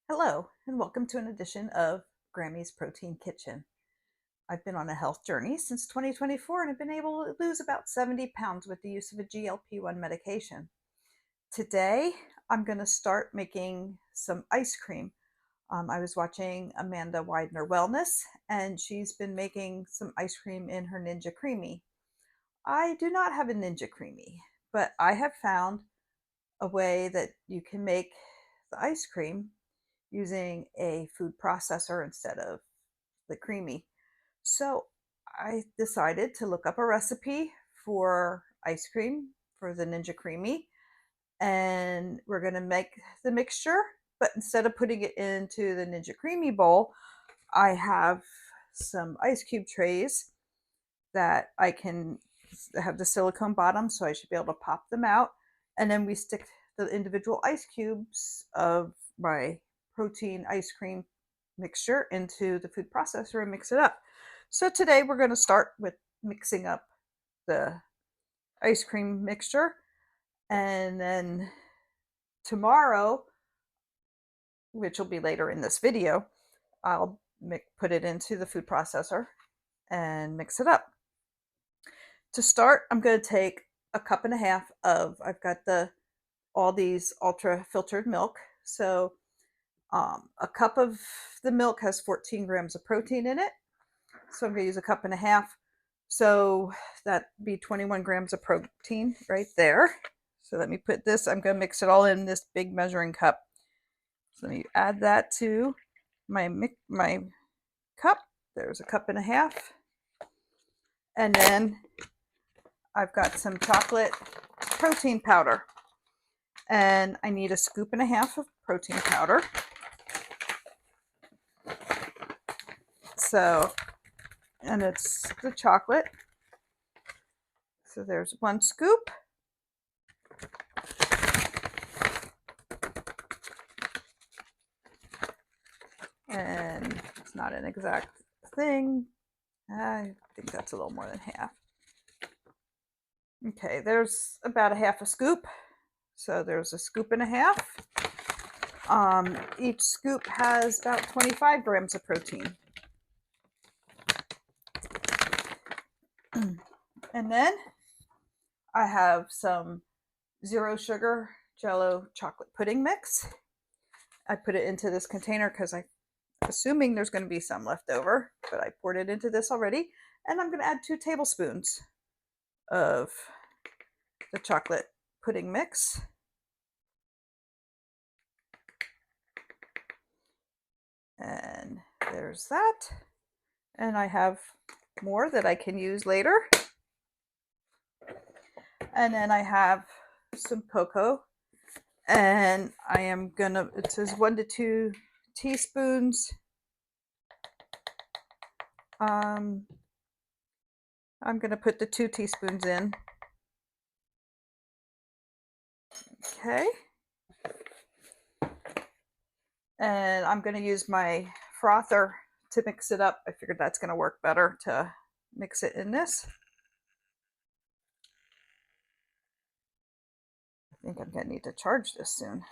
Hello, and welcome to an edition of Grammy's Protein Kitchen. I've been on a health journey since 2024 and have been able to lose about 70 pounds with the use of a GLP-1 medication. Today, I'm going to start making some ice cream. I was watching Amanda Widener Wellness, and she's been making some ice cream in her Ninja Creamy. I do not have a Ninja Creamy, but I have found a way that you can make the ice cream using a food processor instead of the creamy. So I decided to look up a recipe for ice cream for the Ninja Creamy, and we're going to make the mixture. But instead of putting it into the Ninja Creamy bowl, I have some ice cube trays that I can have the silicone bottom, so I should be able to pop them out. And then we stick the individual ice cubes of my protein ice cream mixture into the food processor and mix it up. So today we're going to start with mixing up the ice cream mixture. And then tomorrow, which will be later in this video, I'll put it into the food processor and mix it up. To start, I'm going to take a cup and a half of, I've got all these ultra filtered milk. So a cup of the milk has 14 grams of protein in it. So I'm going to use a cup and a half. So that'd be 21 grams of protein right there. So let me put this, I'm going to mix it all in this big measuring cup. So let me add that to my cup. There's a cup and a half. And then I've got some chocolate protein powder. And I need a scoop and a half of protein powder. So, and it's the chocolate. So there's one scoop. And it's not an exact thing. I think that's a little more than half. Okay, there's about a half a scoop. So there's a scoop and a half. Each scoop has about 25 grams of protein. And then I have some zero sugar Jello chocolate pudding mix. I put it into this container because I'm assuming there's going to be some left over, but I poured it into this already. And I'm going to add 2 tablespoons of the chocolate pudding mix. And there's that. And I have more that I can use later. And then I have some cocoa. And I am gonna, it says 1 to 2 teaspoons. I'm gonna put the 2 teaspoons in. Okay. And I'm gonna use my frother to mix it up. I figured that's gonna work better to mix it in this. I think I'm gonna need to charge this soon.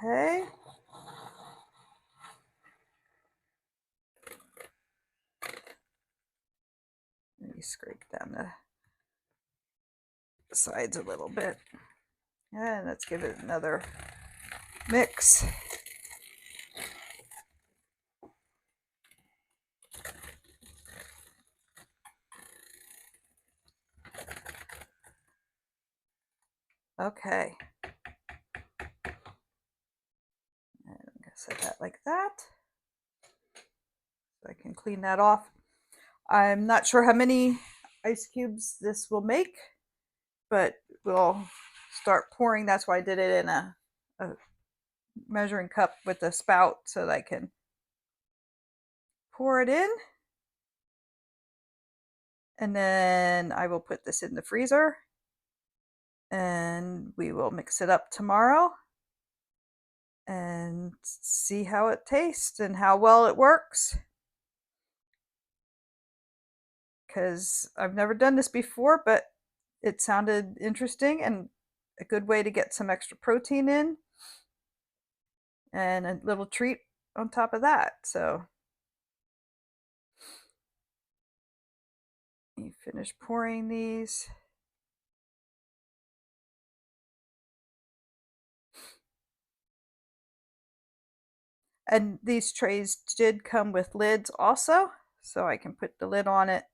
Okay. Let me scrape down the sides a little bit. And let's give it another mix. Okay. And I'm gonna set that like that. So I can clean that off. I'm not sure how many ice cubes this will make, but we'll start pouring. That's why I did it in a measuring cup with a spout so that I can pour it in. And then I will put this in the freezer and we will mix it up tomorrow and see how it tastes and how well it works. because I've never done this before, but it sounded interesting and a good way to get some extra protein in and a little treat on top of that. So you finish pouring these. And these trays did come with lids also, so I can put the lid on it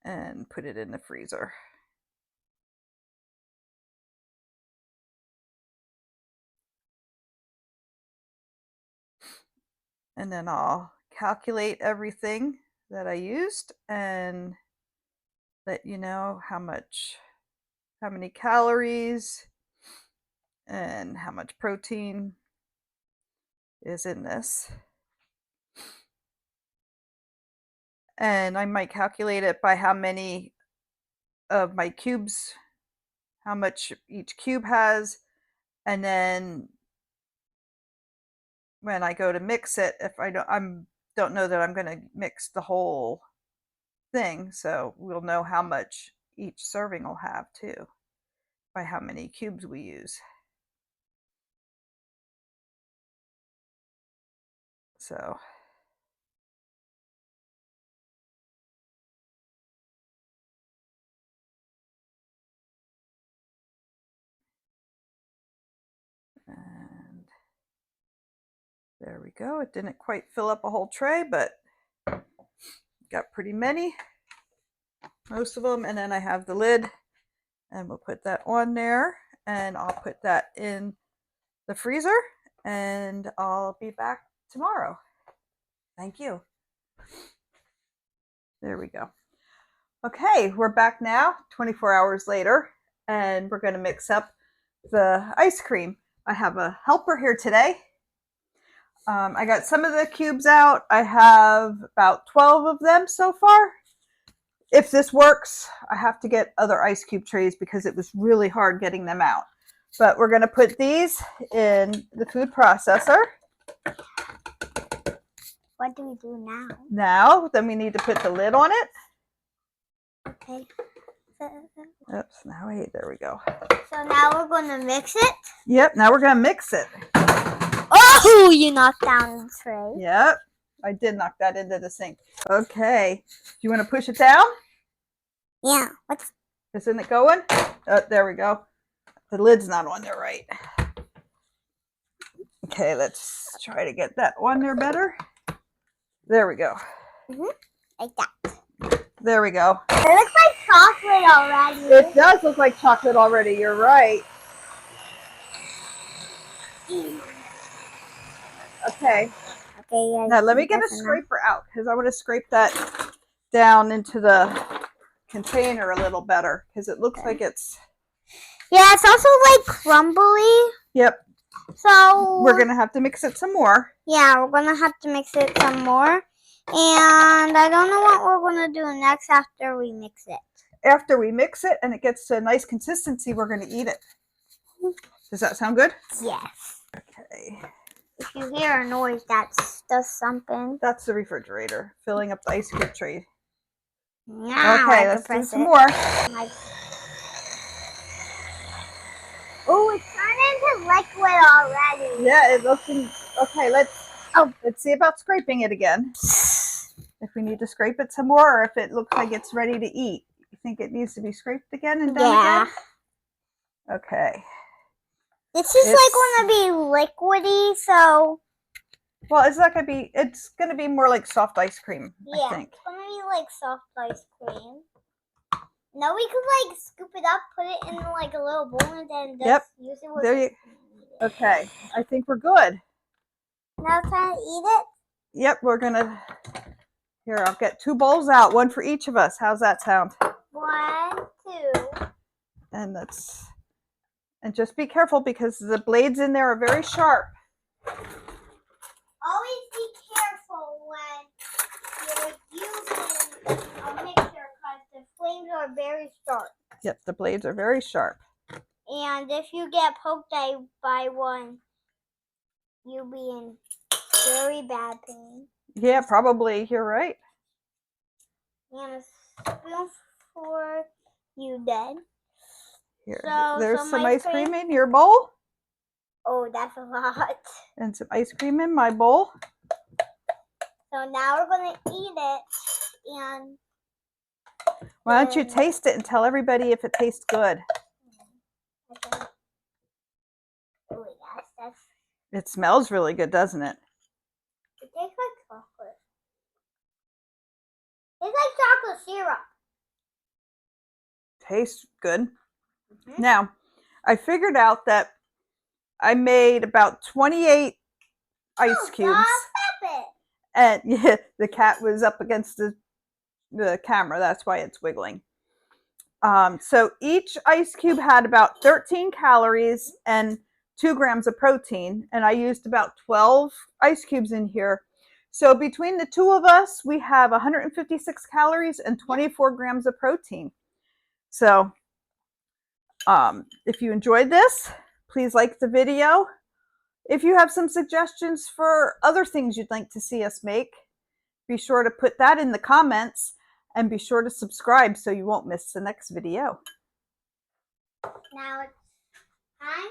and put it in the freezer. And then I'll calculate everything that I used and let you know how many calories and how much protein is in this. And I might calculate it by how many of my cubes, how much each cube has, and then when I go to mix it, if I don't know that I'm going to mix the whole thing, so we'll know how much each serving will have too by how many cubes we use. So and there we go. It didn't quite fill up a whole tray, but got pretty many, most of them. And then I have the lid, and we'll put that on there, and I'll put that in the freezer, and I'll be back tomorrow. Thank you. There we go. Okay, we're back now, 24 hours later, and we're going to mix up the ice cream. I have a helper here today. I got some of the cubes out. I have about 12 of them so far. If this works, I have to get other ice cube trays because it was really hard getting them out. But we're going to put these in the food processor. What do we do now? Now, then we need to put the lid on it. Okay. Oops, now wait, there we go. So now we're going to mix it? Yep, now we're going to mix it. Oh, you knocked down the tray. Yep, I did knock that into the sink. Okay, do you want to push it down? Yeah. Isn't it going? Oh, there we go. The lid's not on there right. Okay, let's try to get that on there better. There we go. Like that. There we go. It looks like chocolate already. It does look like chocolate already, you're right. Okay. Okay, now let me get a scraper out because I want to scrape that down into the container a little better because it looks like it's... Yeah, it's also like crumbly. Yep. So we're going to have to mix it some more. Yeah, we're going to have to mix it some more. And I don't know what we're going to do next after we mix it. After we mix it and it gets to a nice consistency, we're going to eat it. Does that sound good? Yes. Okay. If you hear a noise, that does something. That's the refrigerator filling up the ice cream tray. Now okay, let's do some more. Oh, it's turned into liquid already. Yeah, it looks... Okay, let's see about scraping it again. If we need to scrape it some more or if it looks like it's ready to eat. You think it needs to be scraped again and done again? Okay. It's just like going to be liquidy, so... Well, it's not going to be... It's going to be more like soft ice cream, I think. It's going to be like soft ice cream. Now we could like scoop it up, put it in like a little bowl, and then just use it with there Okay, I think we're good. Now try to eat it? Yep, we're going to... Here, I'll get 2 bowls out, one for each of us. How's that sound? 1, 2. And just be careful because the blades in there are very sharp. Always be careful when you're using a mixer because the flames are very sharp. Yep, the blades are very sharp. And if you get poked by one, you'll be in very bad pain. Yeah, probably. You're right. And spoon for you then. Here, So, there's some some ice ice cream cream. in your bowl. Oh, that's a lot. And some ice cream in my bowl. So now we're going to eat it. And Why don't you then- taste it and tell everybody if it tastes good? Oh, yes, that's... It smells really good, doesn't it? It tastes like chocolate. It's like chocolate syrup. Tastes good. Mm-hmm. Now, I figured out that I made about 28 ice cubes. Stop it. And yeah, the cat was up against the camera. That's why it's wiggling. So each ice cube had about 13 calories and 2 grams of protein. And I used about 12 ice cubes in here. So between the two of us, we have 156 calories and 24 grams of protein. So if you enjoyed this, please like the video. If you have some suggestions for other things you'd like to see us make, be sure to put that in the comments and be sure to subscribe so you won't miss the next video. Now it's time